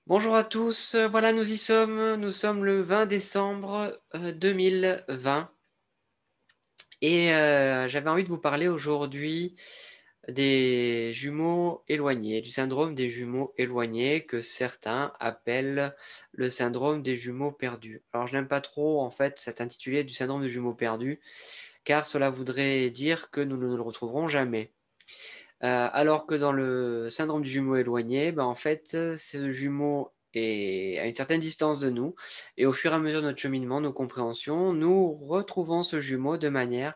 Bonjour à tous, voilà nous y sommes, nous sommes le 20 décembre 2020 et j'avais envie de vous parler aujourd'hui des jumeaux éloignés, du syndrome des jumeaux éloignés que certains appellent le syndrome des jumeaux perdus. Alors je n'aime pas trop en fait cet intitulé du syndrome des jumeaux perdus car cela voudrait dire que nous ne le retrouverons jamais. Alors que dans le syndrome du jumeau éloigné, en fait, ce jumeau est à une certaine distance de nous et au fur et à mesure de notre cheminement, nos compréhensions, nous retrouvons ce jumeau de manière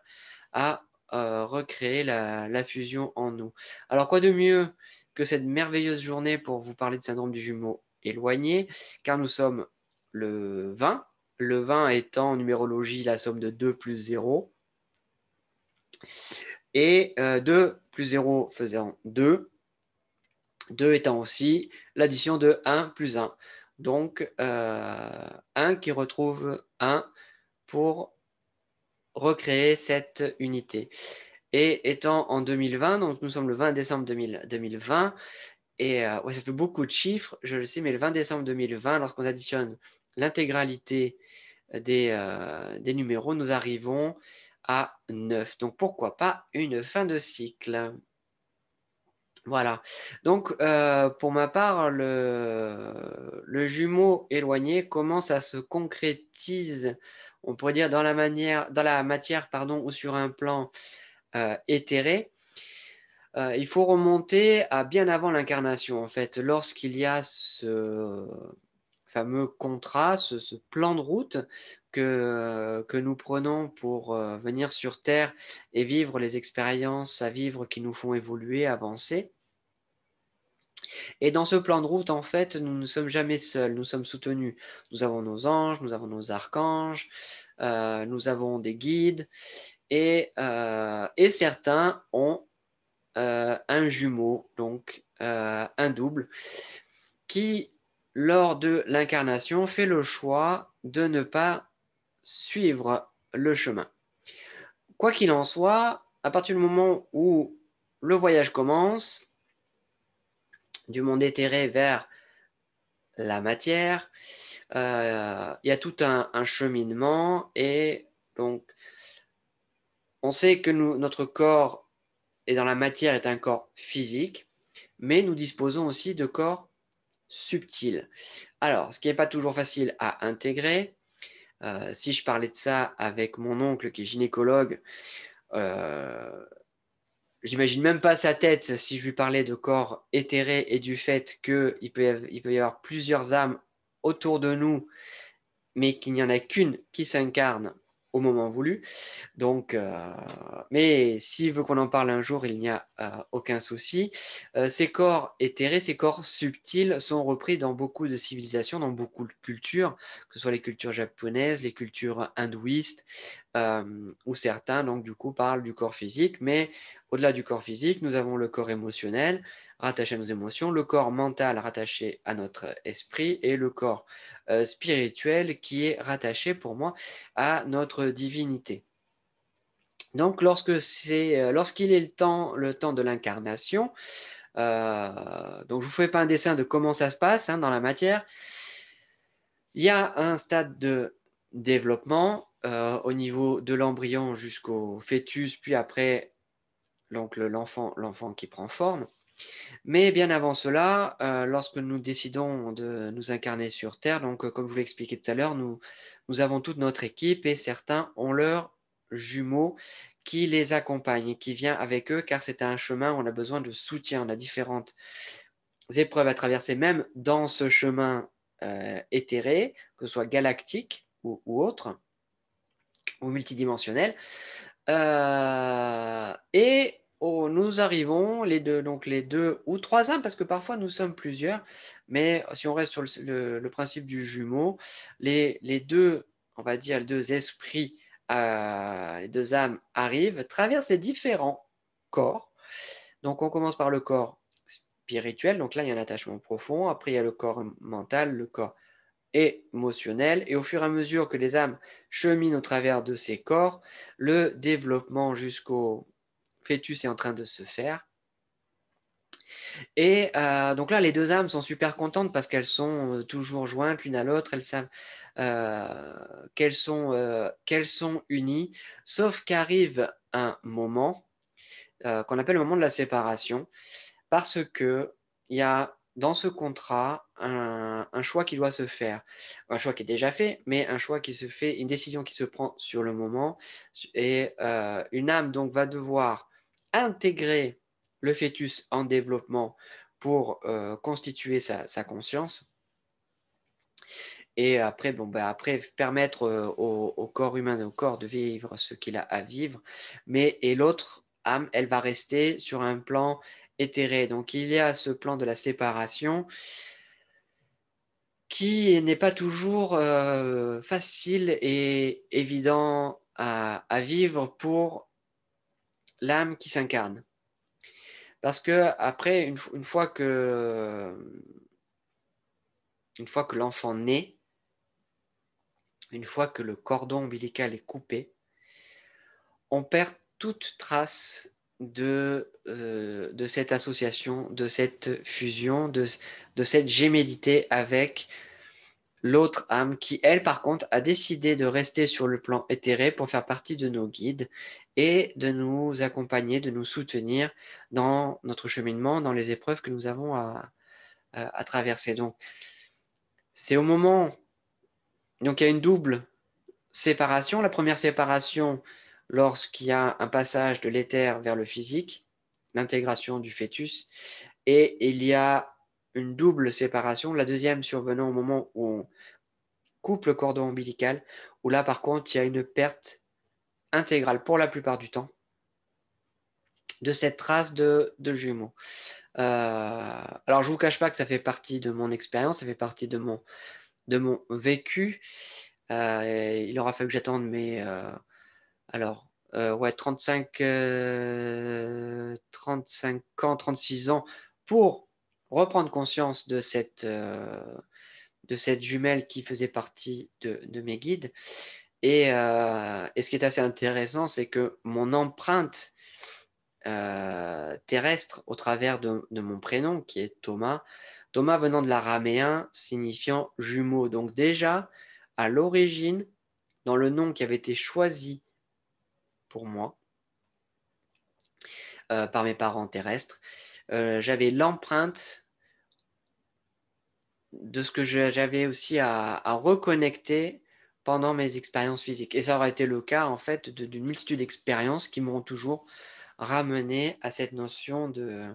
à, recréer la fusion en nous. Alors quoi de mieux que cette merveilleuse journée pour vous parler du syndrome du jumeau éloigné, car nous sommes le 20, le 20 étant en numérologie la somme de 2 plus 0. Et 2 plus 0 faisant 2, 2 étant aussi l'addition de 1 plus 1. Donc 1 qui retrouve 1 pour recréer cette unité. Et étant en 2020, donc nous sommes le 20 décembre 2020, et ouais, ça fait beaucoup de chiffres, je le sais, mais le 20 décembre 2020, lorsqu'on additionne l'intégralité des numéros, nous arrivons à 9. Donc pourquoi pas une fin de cycle? Voilà. Donc, pour ma part, le jumeau éloigné, comment ça se concrétise, on pourrait dire dans la matière, pardon, ou sur un plan, éthéré? Il faut remonter à bien avant l'incarnation, en fait. Lorsqu'il y a ce fameux contrat, ce plan de route que nous prenons pour, venir sur terre et vivre les expériences à vivre qui nous font évoluer, avancer. Et dans ce plan de route, en fait, nous ne sommes jamais seuls, nous sommes soutenus. Nous avons nos anges, nous avons nos archanges, nous avons des guides et certains ont un jumeau, donc un double, qui, lors de l'incarnation, fait le choix de ne pas suivre le chemin. Quoi qu'il en soit, à partir du moment où le voyage commence, du monde éthéré vers la matière, il y a tout un cheminement et donc on sait que notre corps est dans la matière est un corps physique, mais nous disposons aussi de corps subtils. Alors, ce qui n'est pas toujours facile à intégrer, si je parlais de ça avec mon oncle qui est gynécologue, euh, j'imagine même pas sa tête si je lui parlais de corps éthéré et du fait il peut y avoir plusieurs âmes autour de nous mais qu'il n'y en a qu'une qui s'incarne au moment voulu. Donc, mais s'il veut qu'on en parle un jour, il n'y a aucun souci. Ces corps éthérés, ces corps subtils sont repris dans beaucoup de civilisations, dans beaucoup de cultures, que ce soit les cultures japonaises, les cultures hindouistes, où certains, donc, du coup, parlent du corps physique. Mais au-delà du corps physique, nous avons le corps émotionnel, rattaché à nos émotions, le corps mental rattaché à notre esprit et le corps spirituel qui est rattaché pour moi à notre divinité. Donc, lorsqu'il est le temps de l'incarnation, donc je vous fais pas un dessin de comment ça se passe dans la matière. Il y a un stade de développement au niveau de l'embryon jusqu'au fœtus, puis après donc l'enfant qui prend forme. Mais bien avant cela, lorsque nous décidons de nous incarner sur Terre, donc comme je vous l'ai expliqué tout à l'heure, nous avons toute notre équipe et certains ont leurs jumeaux qui les accompagnent et qui vient avec eux car c'est un chemin où on a besoin de soutien. On a différentes épreuves à traverser, même dans ce chemin éthéré, que ce soit galactique ou autre, ou multidimensionnel. Et nous arrivons, les deux ou trois âmes, parce que parfois nous sommes plusieurs, mais si on reste sur le principe du jumeau, les deux, on va dire, les deux esprits, les deux âmes arrivent, traversent les différents corps. Donc on commence par le corps spirituel, donc là il y a un attachement profond, après il y a le corps mental, le corps émotionnel, et au fur et à mesure que les âmes cheminent au travers de ces corps, le développement jusqu'au fœtus est en train de se faire. Et donc là, les deux âmes sont super contentes parce qu'elles sont toujours jointes l'une à l'autre, elles savent qu'elles sont unies, sauf qu'arrive un moment qu'on appelle le moment de la séparation, parce que il y a dans ce contrat un choix qui doit se faire, un choix qui est déjà fait, mais un choix qui se fait, une décision qui se prend sur le moment, et une âme donc va devoir intégrer le fœtus en développement pour constituer sa conscience, et après, bon, ben après permettre au corps humain, au corps de vivre ce qu'il a à vivre, et l'autre âme, elle va rester sur un plan éthéré. Donc il y a ce plan de la séparation qui n'est pas toujours facile et évident à vivre pour l'âme qui s'incarne. Parce que après, une fois que l'enfant naît, une fois que le cordon ombilical est coupé, on perd toute trace de cette association, de cette fusion, de cette gémellité avec l'autre âme qui, elle, par contre, a décidé de rester sur le plan éthéré pour faire partie de nos guides et de nous accompagner, de nous soutenir dans notre cheminement, dans les épreuves que nous avons à traverser. Donc, c'est au moment, donc il y a une double séparation. La première séparation, lorsqu'il y a un passage de l'éther vers le physique, l'intégration du fœtus, et il y a une double séparation, la deuxième survenant au moment où on coupe le cordon ombilical, où là par contre il y a une perte intégrale pour la plupart du temps de cette trace de jumeaux. Alors je ne vous cache pas que ça fait partie de mon expérience, ça fait partie de mon vécu. Il aura fallu que j'attende mes... ouais, 35 ans, 36 ans pour reprendre conscience de cette jumelle qui faisait partie de mes guides. Et ce qui est assez intéressant, c'est que mon empreinte terrestre au travers de mon prénom, qui est Thomas, Thomas venant de l'araméen, signifiant jumeau. Donc déjà, à l'origine, dans le nom qui avait été choisi pour moi, par mes parents terrestres, j'avais l'empreinte de ce que j'avais aussi à reconnecter pendant mes expériences physiques. Et ça aurait été le cas, en fait, d'une multitude d'expériences qui m'ont toujours ramené à cette notion de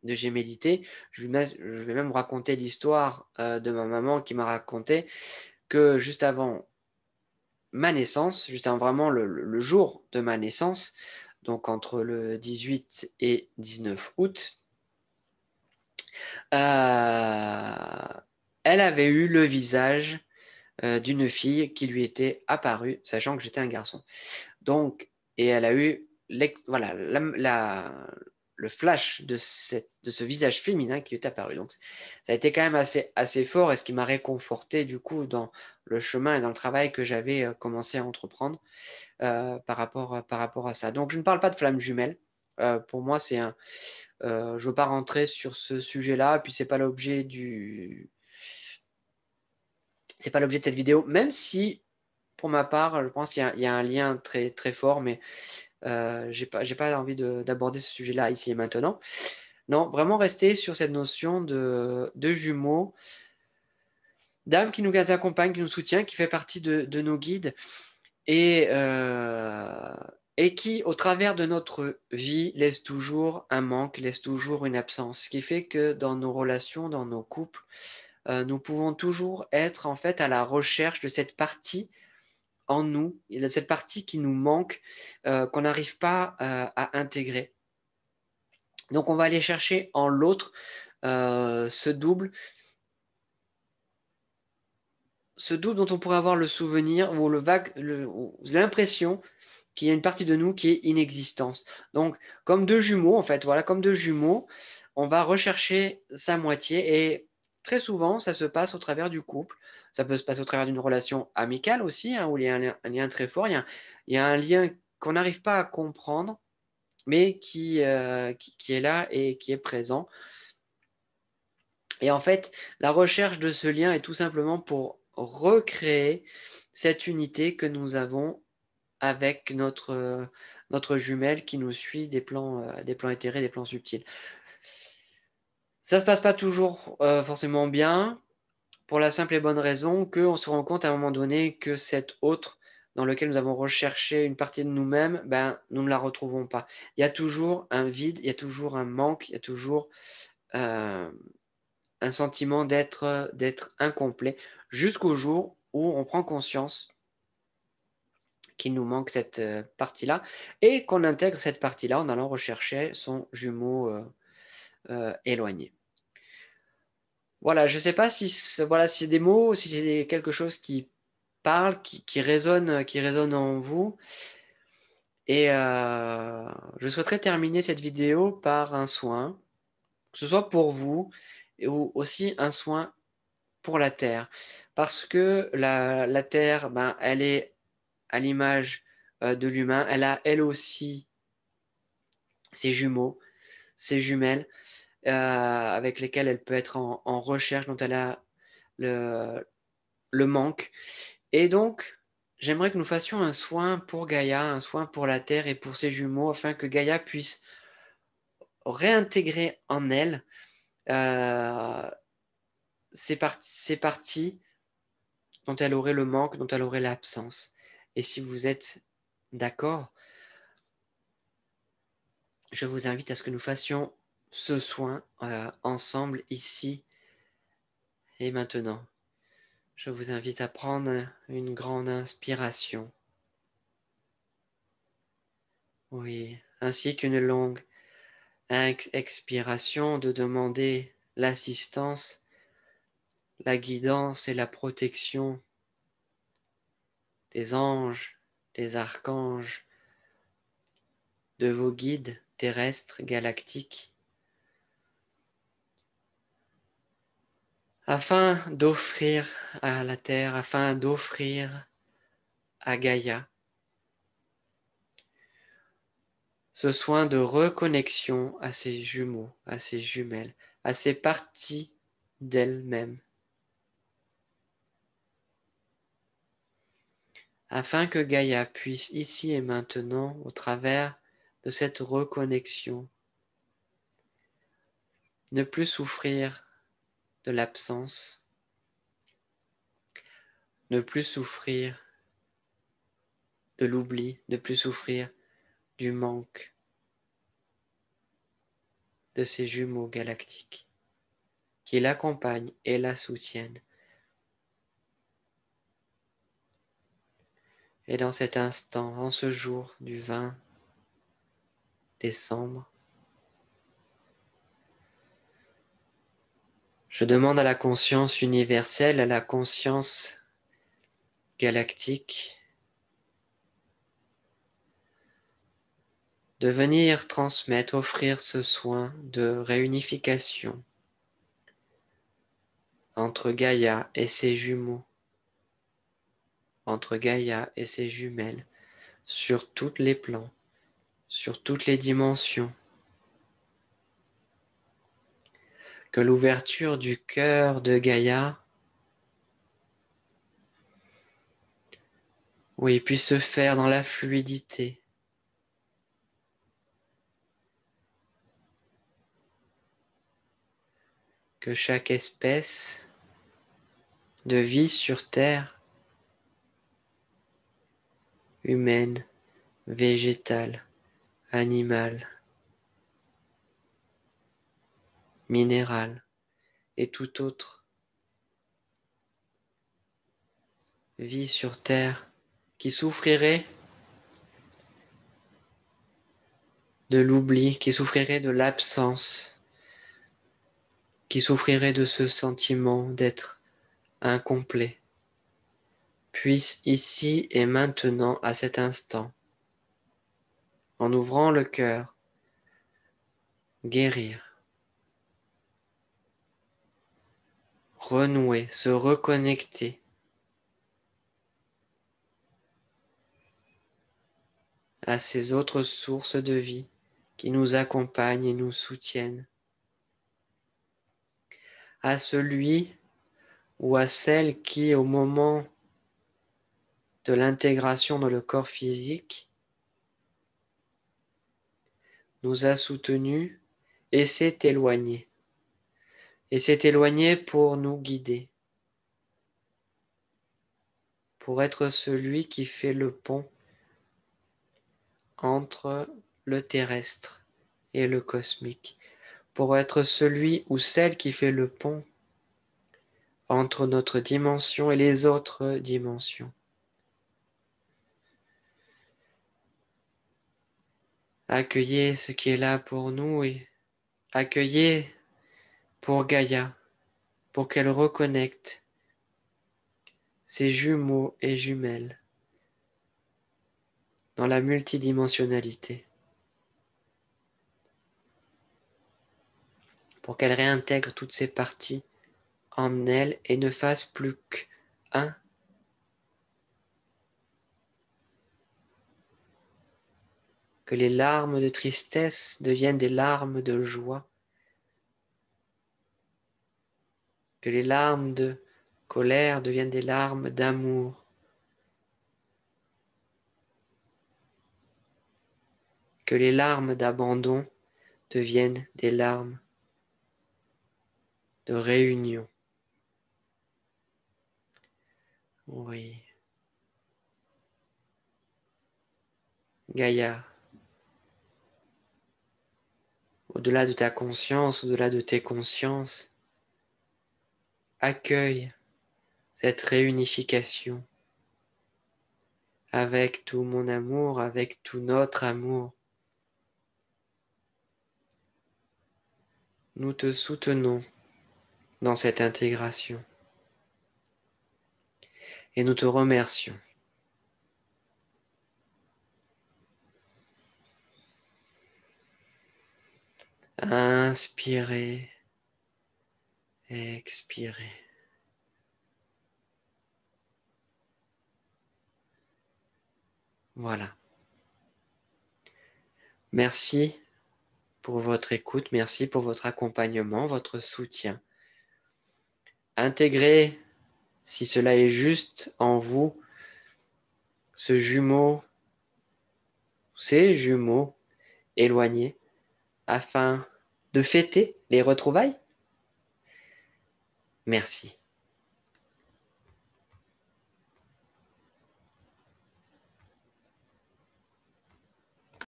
gémellité. Je vais même raconter l'histoire de ma maman qui m'a raconté que juste avant ma naissance, juste avant vraiment le jour de ma naissance, donc entre le 18 et 19 août, elle avait eu le visage d'une fille qui lui était apparue, sachant que j'étais un garçon. Donc, et elle a eu voilà, le flash de ce visage féminin qui lui est apparu. Donc, ça a été quand même assez fort, et ce qui m'a réconforté du coup dans le chemin et dans le travail que j'avais commencé à entreprendre par rapport à ça. Donc, je ne parle pas de flamme jumelle. Pour moi, je ne veux pas rentrer sur ce sujet-là, puis c'est pas l'objet de cette vidéo, même si pour ma part, je pense qu'il y a un lien très, très fort, mais j'ai pas envie d'aborder ce sujet-là ici et maintenant. Non, vraiment rester sur cette notion de jumeaux, d'âme qui nous accompagne, qui nous soutient, qui fait partie de nos guides, et, et qui, au travers de notre vie, laisse toujours un manque, laisse toujours une absence. Ce qui fait que dans nos relations, dans nos couples, nous pouvons toujours être en fait à la recherche de cette partie en nous, il y a cette partie qui nous manque, qu'on n'arrive pas à intégrer. Donc on va aller chercher en l'autre ce double dont on pourrait avoir le souvenir ou l'impression qu'il y a une partie de nous qui est inexistence. Donc comme deux jumeaux, en fait, voilà, comme deux jumeaux, on va rechercher sa moitié, et très souvent, ça se passe au travers du couple. Ça peut se passer au travers d'une relation amicale aussi, hein, où il y a un lien très fort. Il y a un lien qu'on n'arrive pas à comprendre, mais qui est là et qui est présent. Et en fait, la recherche de ce lien est tout simplement pour recréer cette unité que nous avons avec notre jumelle qui nous suit des plans éthérés, des plans subtils. Ça ne se passe pas toujours forcément bien, pour la simple et bonne raison qu'on se rend compte à un moment donné que cet autre dans lequel nous avons recherché une partie de nous-mêmes, ben, nous ne la retrouvons pas. Il y a toujours un vide, il y a toujours un manque, il y a toujours un sentiment d'être incomplet, jusqu'au jour où on prend conscience qu'il nous manque cette partie-là, et qu'on intègre cette partie-là en allant rechercher son jumeau éloigné. Voilà, je ne sais pas si voilà, si c'est des mots, si c'est quelque chose qui parle, qui résonne en vous. Et je souhaiterais terminer cette vidéo par un soin, que ce soit pour vous, ou aussi un soin pour la Terre. Parce que la Terre, ben, elle est à l'image de l'humain, elle a elle aussi ses jumeaux, ses jumelles, avec lesquelles elle peut être en recherche, dont elle a le manque. Et donc, j'aimerais que nous fassions un soin pour Gaïa, un soin pour la Terre et pour ses jumeaux, afin que Gaïa puisse réintégrer en elle euh, ces parties dont elle aurait le manque, dont elle aurait l'absence. Et si vous êtes d'accord, je vous invite à ce que nous fassions ce soin ensemble ici et maintenant. Je vous invite à prendre une grande inspiration. Oui, ainsi qu'une longue expiration, de demander l'assistance, la guidance et la protection des anges, des archanges, de vos guides terrestres galactiques, afin d'offrir à la Terre, afin d'offrir à Gaïa ce soin de reconnexion à ses jumeaux, à ses jumelles, à ces parties d'elle-même, afin que Gaïa puisse ici et maintenant, au travers de cette reconnexion, ne plus souffrir de l'absence, ne plus souffrir de l'oubli, ne plus souffrir du manque de ses jumeaux galactiques qui l'accompagnent et la soutiennent. Et dans cet instant, en ce jour du 20 décembre, je demande à la conscience universelle, à la conscience galactique, de venir transmettre, offrir ce soin de réunification entre Gaïa et ses jumeaux, entre Gaïa et ses jumelles, sur tous les plans, sur toutes les dimensions. Que l'ouverture du cœur de Gaïa, oui, puisse se faire dans la fluidité. Que chaque espèce de vie sur Terre, humaine, végétale, animale, minérale et toute autre vie sur Terre qui souffrirait de l'oubli, qui souffrirait de l'absence, qui souffrirait de ce sentiment d'être incomplet, puisse ici et maintenant, à cet instant, en ouvrant le cœur, guérir, renouer, se reconnecter à ces autres sources de vie qui nous accompagnent et nous soutiennent. À celui ou à celle qui, au moment de l'intégration dans le corps physique, nous a soutenus et s'est éloigné. Et s'est éloigné pour nous guider, pour être celui qui fait le pont entre le terrestre et le cosmique, pour être celui ou celle qui fait le pont entre notre dimension et les autres dimensions. Accueillez ce qui est là pour nous et accueillez pour Gaïa, pour qu'elle reconnecte ses jumeaux et jumelles dans la multidimensionnalité, pour qu'elle réintègre toutes ses parties en elle et ne fasse plus qu'un. Que les larmes de tristesse deviennent des larmes de joie, que les larmes de colère deviennent des larmes d'amour, que les larmes d'abandon deviennent des larmes de réunion. Oui. Gaïa, au-delà de ta conscience, au-delà de tes consciences, accueille cette réunification avec tout mon amour, avec tout notre amour. Nous te soutenons dans cette intégration et nous te remercions. Inspirez, expirez. Voilà. Merci pour votre écoute, merci pour votre accompagnement, votre soutien. Intégrez, si cela est juste en vous, ce jumeau, ces jumeaux éloignés, afin de fêter les retrouvailles. Merci.